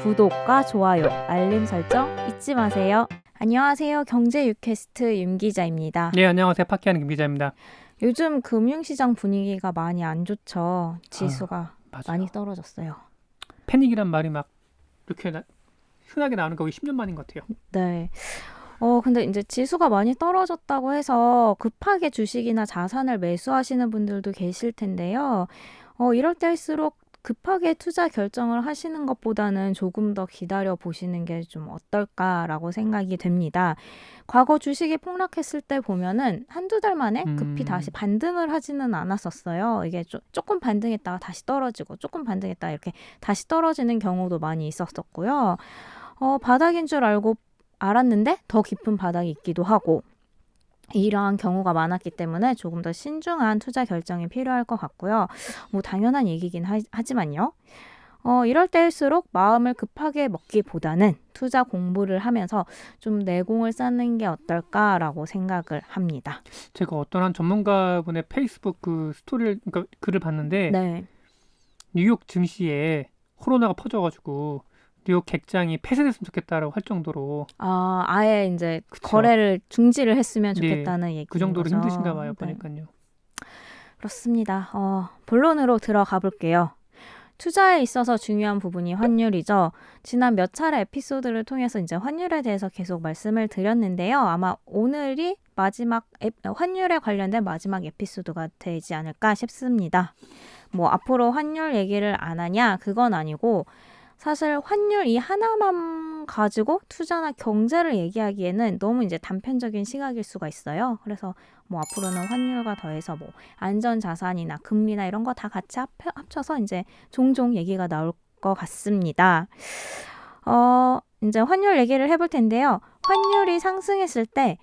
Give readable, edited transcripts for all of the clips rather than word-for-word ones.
구독과 좋아요, 알림 설정 잊지 마세요. 안녕하세요. 경제 유캐스트 윤 기자입니다. 네, 안녕하세요. 파키하는 김 기자입니다. 요즘 금융시장 분위기가 많이 안 좋죠. 지수가 맞아요. 많이 떨어졌어요. 패닉이란 말이 막 이렇게 흔하게 나오는 거 10년 만인 것 같아요. 네. 근데 이제 지수가 많이 떨어졌다고 해서 급하게 주식이나 자산을 매수하시는 분들도 계실 텐데요. 이럴 때일수록 급하게 투자 결정을 하시는 것보다는 조금 더 기다려 보시는 게 좀 어떨까라고 생각이 됩니다. 과거 주식이 폭락했을 때 보면은 한두 달 만에 급히 다시 반등을 하지는 않았었어요. 이게 조금 반등했다가 다시 떨어지고 조금 반등했다가 이렇게 다시 떨어지는 경우도 많이 있었었고요. 바닥인 줄 알았는데 더 깊은 바닥이 있기도 하고 이러한 경우가 많았기 때문에 조금 더 신중한 투자 결정이 필요할 것 같고요. 뭐 당연한 얘기긴 하지만요. 이럴 때일수록 마음을 급하게 먹기보다는 투자 공부를 하면서 좀 내공을 쌓는 게 어떨까라고 생각을 합니다. 제가 어떤 한 전문가분의 페이스북 그러니까 글을 봤는데 네. 뉴욕 증시에 코로나가 퍼져가지고 뉴욕 객장이 폐쇄됐으면 좋겠다라고 할 정도로 아예 이제 그쵸. 거래를 중지를 했으면 좋겠다는 네, 얘기인 그 정도로 거죠. 힘드신가 봐요. 네. 보니까요. 그렇습니다. 본론으로 들어가 볼게요. 투자에 있어서 중요한 부분이 환율이죠. 지난 몇 차례 에피소드를 통해서 이제 환율에 대해서 계속 말씀을 드렸는데요. 아마 오늘이 마지막 환율에 관련된 마지막 에피소드가 되지 않을까 싶습니다. 뭐 앞으로 환율 얘기를 안 하냐? 그건 아니고 사실 환율 이 하나만 가지고 투자나 경제를 얘기하기에는 너무 이제 단편적인 시각일 수가 있어요. 그래서 뭐 앞으로는 환율과 더해서 뭐 안전자산이나 금리나 이런 거 다 같이 합쳐서 이제 종종 얘기가 나올 것 같습니다. 이제 환율 얘기를 해볼 텐데요. 환율이 상승했을 때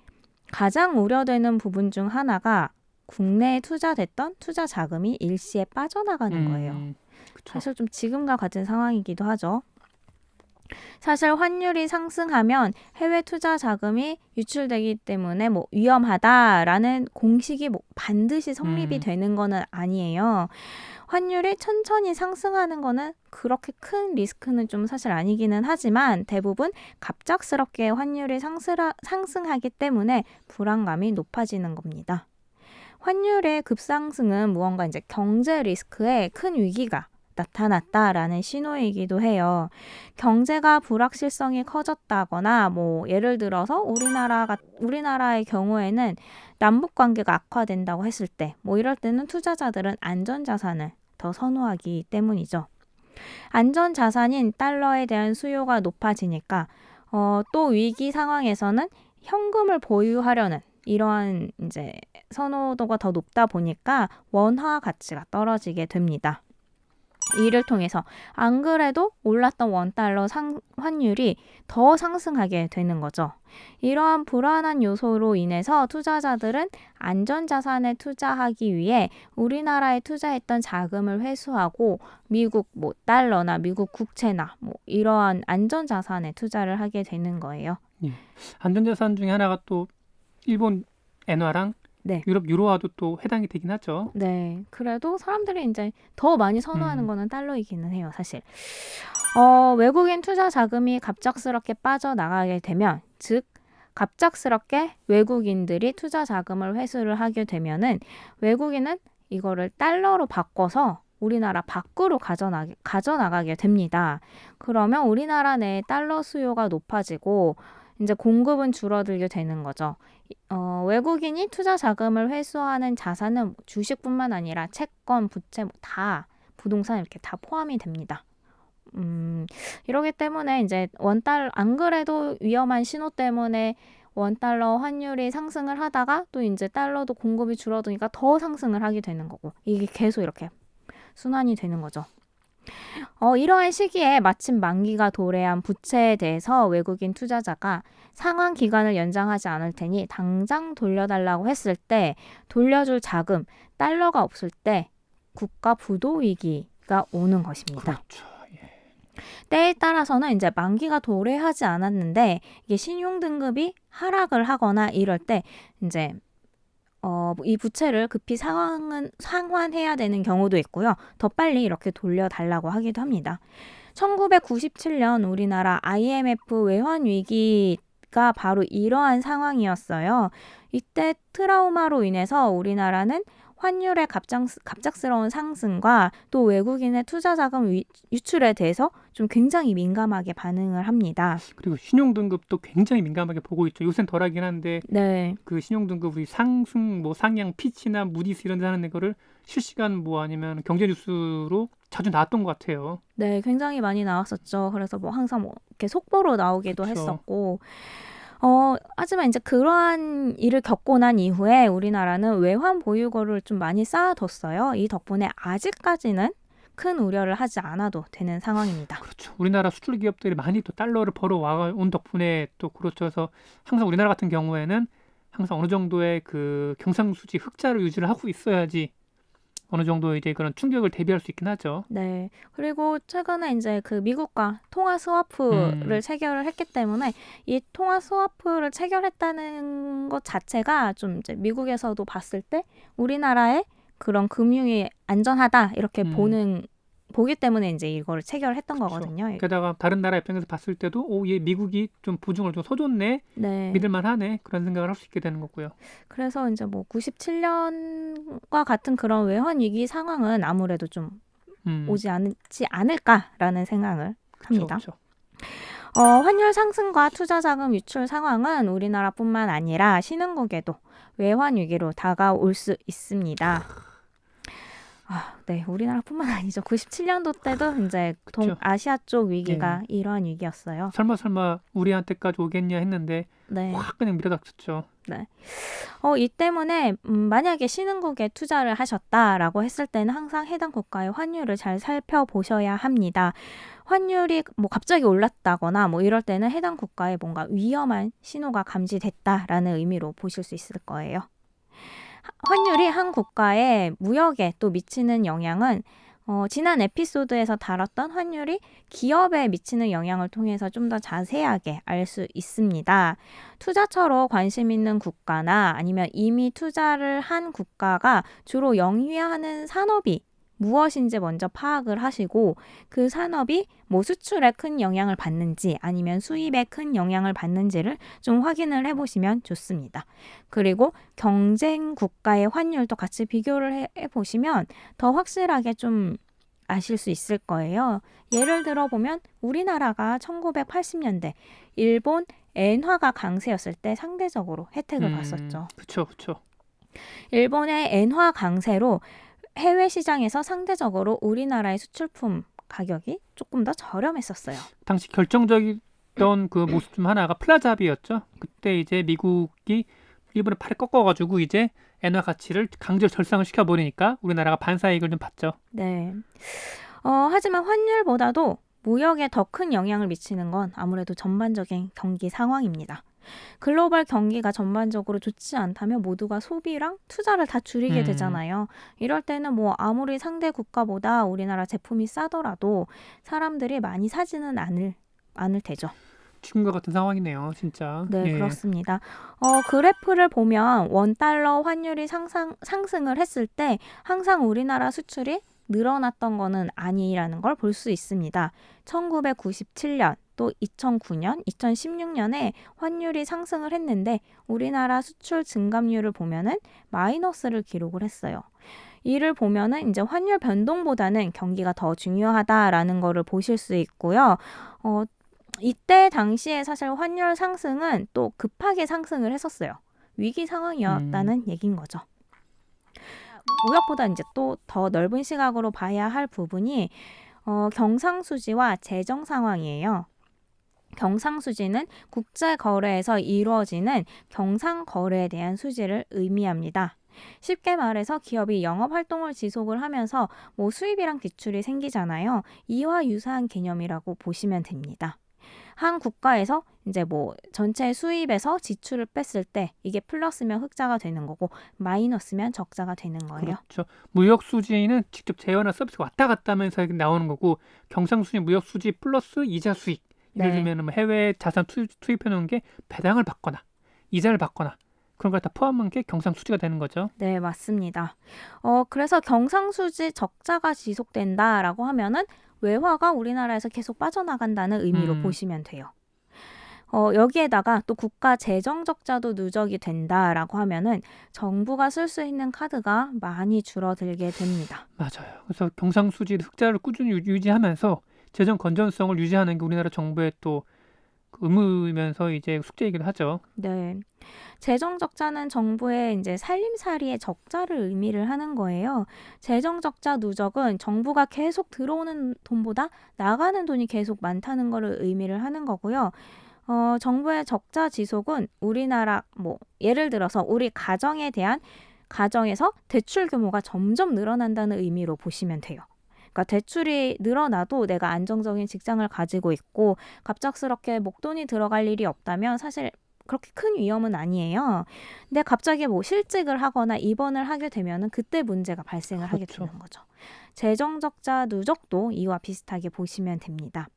가장 우려되는 부분 중 하나가 국내에 투자됐던 투자 자금이 일시에 빠져나가는 거예요. 그쵸. 사실 좀 지금과 같은 상황이기도 하죠. 사실 환율이 상승하면 해외 투자 자금이 유출되기 때문에 뭐 위험하다라는 공식이 뭐 반드시 성립이 되는 거는 아니에요. 환율이 천천히 상승하는 거는 그렇게 큰 리스크는 좀 사실 아니기는 하지만 대부분 갑작스럽게 환율이 상승하기 때문에 불안감이 높아지는 겁니다. 환율의 급상승은 무언가 이제 경제 리스크에 큰 위기가 나타났다라는 신호이기도 해요. 경제가 불확실성이 커졌다거나 뭐 예를 들어서 우리나라의 경우에는 남북 관계가 악화된다고 했을 때 뭐 이럴 때는 투자자들은 안전자산을 더 선호하기 때문이죠. 안전자산인 달러에 대한 수요가 높아지니까 또 위기 상황에서는 현금을 보유하려는 이러한 이제 선호도가 더 높다 보니까 원화 가치가 떨어지게 됩니다. 이를 통해서 안 그래도 올랐던 원달러 환율이 더 상승하게 되는 거죠. 이러한 불안한 요소로 인해서 투자자들은 안전자산에 투자하기 위해 우리나라에 투자했던 자금을 회수하고 미국 뭐 달러나 미국 국채나 뭐 이러한 안전자산에 투자를 하게 되는 거예요. 예. 안전자산 중에 하나가 또 일본 엔화랑 네. 유럽 유로화도 또 해당이 되긴 하죠. 네. 그래도 사람들이 이제 더 많이 선호하는 거는 달러이기는 해요, 사실. 외국인 투자 자금이 갑작스럽게 빠져나가게 되면, 즉 갑작스럽게 외국인들이 투자 자금을 회수를 하게 되면은 외국인은 이거를 달러로 바꿔서 우리나라 밖으로 가져나가게 됩니다. 그러면 우리나라 내 달러 수요가 높아지고 이제 공급은 줄어들게 되는 거죠. 외국인이 투자 자금을 회수하는 자산은 주식뿐만 아니라 채권, 부채 다 부동산 이렇게 다 포함이 됩니다. 이러기 때문에 이제 안 그래도 위험한 신호 때문에 원달러 환율이 상승을 하다가 또 이제 달러도 공급이 줄어드니까 더 상승을 하게 되는 거고 이게 계속 이렇게 순환이 되는 거죠. 이러한 시기에 마침 만기가 도래한 부채에 대해서 외국인 투자자가 상환 기간을 연장하지 않을 테니 당장 돌려달라고 했을 때 돌려줄 자금, 달러가 없을 때 국가 부도 위기가 오는 것입니다. 그렇죠. 때에 따라서는 이제 만기가 도래하지 않았는데 이게 신용 등급이 하락을 하거나 이럴 때 이제 이 부채를 급히 상환해야 되는 경우도 있고요. 더 빨리 이렇게 돌려달라고 하기도 합니다. 1997년 우리나라 IMF 외환 위기가 바로 이러한 상황이었어요. 이때 트라우마로 인해서 우리나라는 환율의 갑작스러운 상승과 또 외국인의 투자 자금 유출에 대해서 좀 굉장히 민감하게 반응을 합니다. 그리고 신용등급도 굉장히 민감하게 보고 있죠. 요새는 덜하긴 한데 네, 그 신용등급 우리 상승 뭐 상향 피치나 무디스 이런 데 하는 거를 실시간 뭐 아니면 경제 뉴스로 자주 나왔던 것 같아요. 네, 굉장히 많이 나왔었죠. 그래서 뭐 항상 뭐 이렇게 속보로 나오기도 그쵸. 했었고, 하지만 이제 그러한 일을 겪고 난 이후에 우리나라는 외환 보유고를 좀 많이 쌓아뒀어요. 이 덕분에 아직까지는 큰 우려를 하지 않아도 되는 상황입니다. 그렇죠. 우리나라 수출 기업들이 많이 또 달러를 벌어와 온 덕분에 또 그렇죠. 그래서 항상 우리나라 같은 경우에는 항상 어느 정도의 그 경상수지 흑자를 유지를 하고 있어야지 어느 정도 이제 그런 충격을 대비할 수 있긴 하죠. 네. 그리고 최근에 이제 그 미국과 통화 스와프를 체결을 했기 때문에 이 통화 스와프를 체결했다는 것 자체가 좀 이제 미국에서도 봤을 때 우리나라의 그런 금융이 안전하다 이렇게 보기 때문에 이제 이거를 체결했던 그렇죠. 거거든요. 게다가 다른 나라 입장에서 봤을 때도 얘 미국이 좀 보증을 좀 서줬네, 네. 믿을만하네 그런 생각을 할 수 있게 되는 거고요. 그래서 이제 뭐 97년과 같은 그런 외환 위기 상황은 아무래도 좀 오지 않지 않을까라는 생각을 합니다. 그쵸. 환율 상승과 투자 자금 유출 상황은 우리나라뿐만 아니라 신흥국에도 외환 위기로 다가올 수 있습니다. 네, 우리나라뿐만 아니죠. 97년도 때도 이제 그쵸. 동아시아 쪽 위기가 이러한 위기였어요. 설마 우리한테까지 오겠냐 했는데 네. 확 그냥 밀어닥쳤죠. 이 때문에 만약에 신흥국에 투자를 하셨다라고 했을 때는 항상 해당 국가의 환율을 잘 살펴보셔야 합니다. 환율이 뭐 갑자기 올랐다거나 뭐 이럴 때는 해당 국가에 뭔가 위험한 신호가 감지됐다라는 의미로 보실 수 있을 거예요. 환율이 한 국가의 무역에 또 미치는 영향은 지난 에피소드에서 다뤘던 환율이 기업에 미치는 영향을 통해서 좀 더 자세하게 알 수 있습니다. 투자처로 관심 있는 국가나 아니면 이미 투자를 한 국가가 주로 영위하는 산업이 무엇인지 먼저 파악을 하시고 그 산업이 뭐 수출에 큰 영향을 받는지 아니면 수입에 큰 영향을 받는지를 좀 확인을 해보시면 좋습니다. 그리고 경쟁 국가의 환율도 같이 비교를 해보시면 더 확실하게 좀 아실 수 있을 거예요. 예를 들어 보면 우리나라가 1980년대 일본 엔화가 강세였을 때 상대적으로 혜택을 봤었죠. 그쵸. 일본의 엔화 강세로 해외 시장에서 상대적으로 우리나라의 수출품 가격이 조금 더 저렴했었어요. 당시 결정적이던 그 모습 중 하나가 플라자 합의였죠. 그때 이제 미국이 일본의 팔을 꺾어가지고 이제 엔화 가치를 강제로 절상을 시켜버리니까 우리나라가 반사이익을 좀 봤죠. 네. 하지만 환율보다도 무역에 더 큰 영향을 미치는 건 아무래도 전반적인 경기 상황입니다. 글로벌 경기가 전반적으로 좋지 않다면 모두가 소비랑 투자를 다 줄이게 되잖아요. 이럴 때는 뭐 아무리 상대 국가보다 우리나라 제품이 싸더라도 사람들이 많이 사지는 않을 테죠. 지금과 같은 상황이네요, 진짜. 네, 그렇습니다. 그래프를 보면 원달러 환율이 상승을 했을 때 항상 우리나라 수출이 늘어났던 거는 아니라는 걸 볼 수 있습니다. 1997년 또 2009년, 2016년에 환율이 상승을 했는데 우리나라 수출 증감률을 보면은 마이너스를 기록을 했어요. 이를 보면은 이제 환율 변동보다는 경기가 더 중요하다라는 거를 보실 수 있고요. 이때 당시에 사실 환율 상승은 또 급하게 상승을 했었어요. 위기 상황이었다는 얘기인 거죠. 무역보다 이제 또 더 넓은 시각으로 봐야 할 부분이 경상수지와 재정 상황이에요. 경상수지는 국제거래에서 이루어지는 경상거래에 대한 수지를 의미합니다. 쉽게 말해서 기업이 영업활동을 지속을 하면서 뭐 수입이랑 지출이 생기잖아요. 이와 유사한 개념이라고 보시면 됩니다. 한 국가에서 이제 뭐 전체 수입에서 지출을 뺐을 때 이게 플러스면 흑자가 되는 거고 마이너스면 적자가 되는 거예요. 그렇죠. 무역 수지는 직접 재원이나 서비스가 왔다 갔다 하면서 나오는 거고 경상수지 무역 수지 플러스 이자 수익. 예를 들면 해외 자산 투입해 놓은 게 배당을 받거나 이자를 받거나 그런 걸 다 포함한 게 경상수지가 되는 거죠. 네, 맞습니다. 그래서 경상수지 적자가 지속된다라고 하면은 외화가 우리나라에서 계속 빠져나간다는 의미로 보시면 돼요. 여기에다가 또 국가 재정 적자도 누적이 된다라고 하면은 정부가 쓸 수 있는 카드가 많이 줄어들게 됩니다. 맞아요. 그래서 경상수지 흑자를 꾸준히 유지하면서 재정 건전성을 유지하는 게 우리나라 정부의 또 의무면서 이제 숙제이기도 하죠. 네. 재정 적자는 정부의 이제 살림살이의 적자를 의미를 하는 거예요. 재정 적자 누적은 정부가 계속 들어오는 돈보다 나가는 돈이 계속 많다는 거를 의미를 하는 거고요. 정부의 적자 지속은 우리나라 예를 들어서 우리 가정에서 대출 규모가 점점 늘어난다는 의미로 보시면 돼요. 그러니까 대출이 늘어나도 내가 안정적인 직장을 가지고 있고 갑작스럽게 목돈이 들어갈 일이 없다면 사실 그렇게 큰 위험은 아니에요. 근데 갑자기 실직을 하거나 입원을 하게 되면은 그때 문제가 발생을 하게 그렇죠. 되는 거죠. 재정 적자 누적도 이와 비슷하게 보시면 됩니다.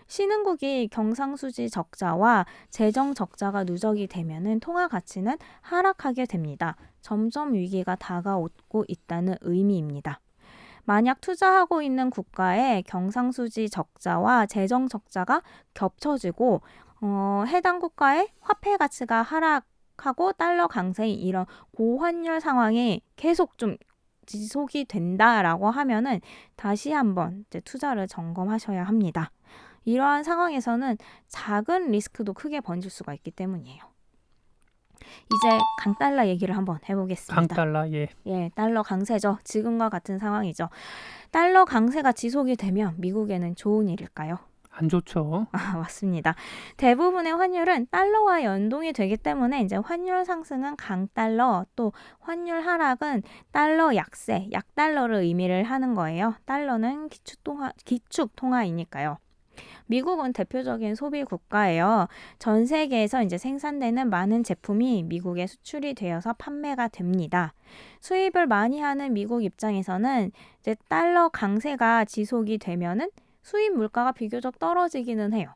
신흥국이 경상수지 적자와 재정 적자가 누적이 되면은 통화 가치는 하락하게 됩니다. 점점 위기가 다가오고 있다는 의미입니다. 만약 투자하고 있는 국가의 경상수지 적자와 재정 적자가 겹쳐지고 해당 국가의 화폐 가치가 하락하고 달러 강세인 이런 고환율 상황이 계속 좀 지속이 된다라고 하면은 다시 한번 이제 투자를 점검하셔야 합니다. 이러한 상황에서는 작은 리스크도 크게 번질 수가 있기 때문이에요. 이제 강달러 얘기를 한번 해보겠습니다. 강달러, 예. 예, 달러 강세죠. 지금과 같은 상황이죠. 달러 강세가 지속이 되면 미국에는 좋은 일일까요? 안 좋죠. 맞습니다. 대부분의 환율은 달러와 연동이 되기 때문에 이제 환율 상승은 강달러, 또 환율 하락은 달러 약세, 약달러를 의미를 하는 거예요. 달러는 기축 통화이니까요. 미국은 대표적인 소비 국가예요. 전 세계에서 이제 생산되는 많은 제품이 미국에 수출이 되어서 판매가 됩니다. 수입을 많이 하는 미국 입장에서는 이제 달러 강세가 지속이 되면은 수입 물가가 비교적 떨어지기는 해요.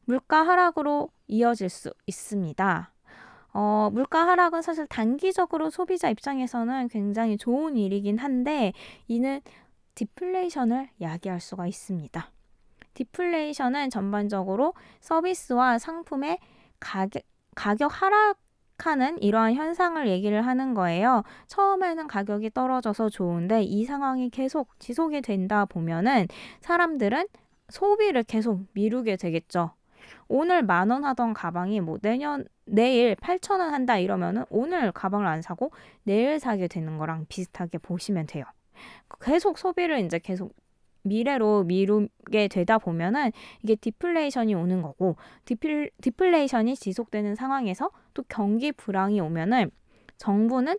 물가 하락으로 이어질 수 있습니다. 물가 하락은 사실 단기적으로 소비자 입장에서는 굉장히 좋은 일이긴 한데 이는 디플레이션을 야기할 수가 있습니다. 디플레이션은 전반적으로 서비스와 상품의 가격 하락하는 이러한 현상을 얘기를 하는 거예요. 처음에는 가격이 떨어져서 좋은데 이 상황이 계속 지속이 된다 보면은 사람들은 소비를 계속 미루게 되겠죠. 오늘 10,000원 하던 가방이 내일 8,000원 한다 이러면은 오늘 가방을 안 사고 내일 사게 되는 거랑 비슷하게 보시면 돼요. 계속 소비를 이제 계속 미래로 미루게 되다 보면은 이게 디플레이션이 오는 거고 디플레이션이 지속되는 상황에서 또 경기 불황이 오면은 정부는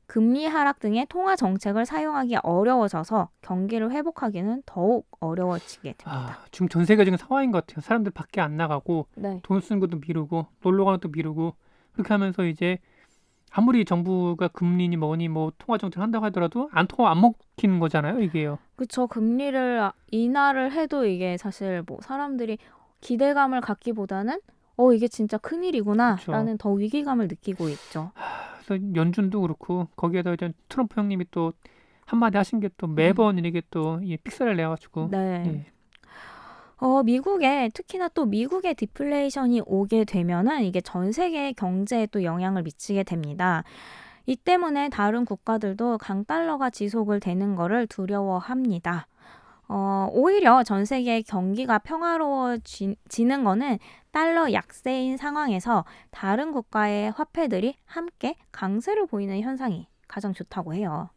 금리 하락 등의 통화 정책을 사용하기 어려워져서 경기를 회복하기는 더욱 어려워지게 됩니다. 지금 전 세계적인 상황인 것 같아요. 사람들 밖에 안 나가고 네. 돈 쓰는 것도 미루고 놀러 가는 것도 미루고 그렇게 하면서 이제 아무리 정부가 금리니 뭐니 통화 정책을 한다고 하더라도 안 먹히는 거잖아요, 이게요. 그렇죠. 금리를 인하를 해도 이게 사실 사람들이 기대감을 갖기보다는 이게 진짜 큰일이구나라는 더 위기감을 느끼고 있죠. 그래서 연준도 그렇고 거기에다 이제 트럼프 형님이 또 한마디 하신 게 또 매번 이렇게 또 픽셀을 내가지고 네. 예. 특히나 또 미국의 디플레이션이 오게 되면은 이게 전 세계 경제에 또 영향을 미치게 됩니다. 이 때문에 다른 국가들도 강달러가 지속을 되는 거를 두려워합니다. 오히려 전 세계 경기가 평화로워지는 거는 달러 약세인 상황에서 다른 국가의 화폐들이 함께 강세를 보이는 현상이 가장 좋다고 해요.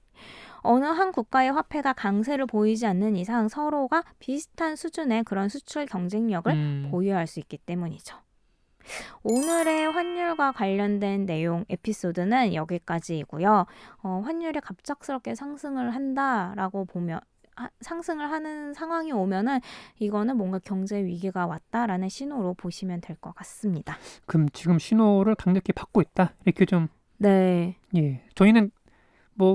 어느 한 국가의 화폐가 강세를 보이지 않는 이상 서로가 비슷한 수준의 그런 수출 경쟁력을 보유할 수 있기 때문이죠. 오늘의 환율과 관련된 내용 에피소드는 여기까지이고요. 환율이 갑작스럽게 상승을 한다라고 보면 상승을 하는 상황이 오면은 이거는 뭔가 경제 위기가 왔다라는 신호로 보시면 될 것 같습니다. 그럼 지금 신호를 강력히 받고 있다. 이렇게 좀 네. 예. 저희는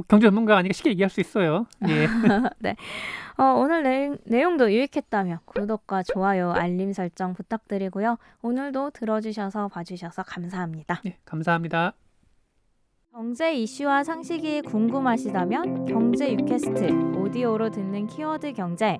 경제 전문가가 아니니까 쉽게 얘기할 수 있어요. 예. 네. 오늘 내용도 유익했다면 구독과 좋아요, 알림 설정 부탁드리고요. 오늘도 들어주셔서 봐주셔서 감사합니다. 예, 감사합니다. 경제 이슈와 상식이 궁금하시다면 경제 유캐스트 오디오로 듣는 키워드 경제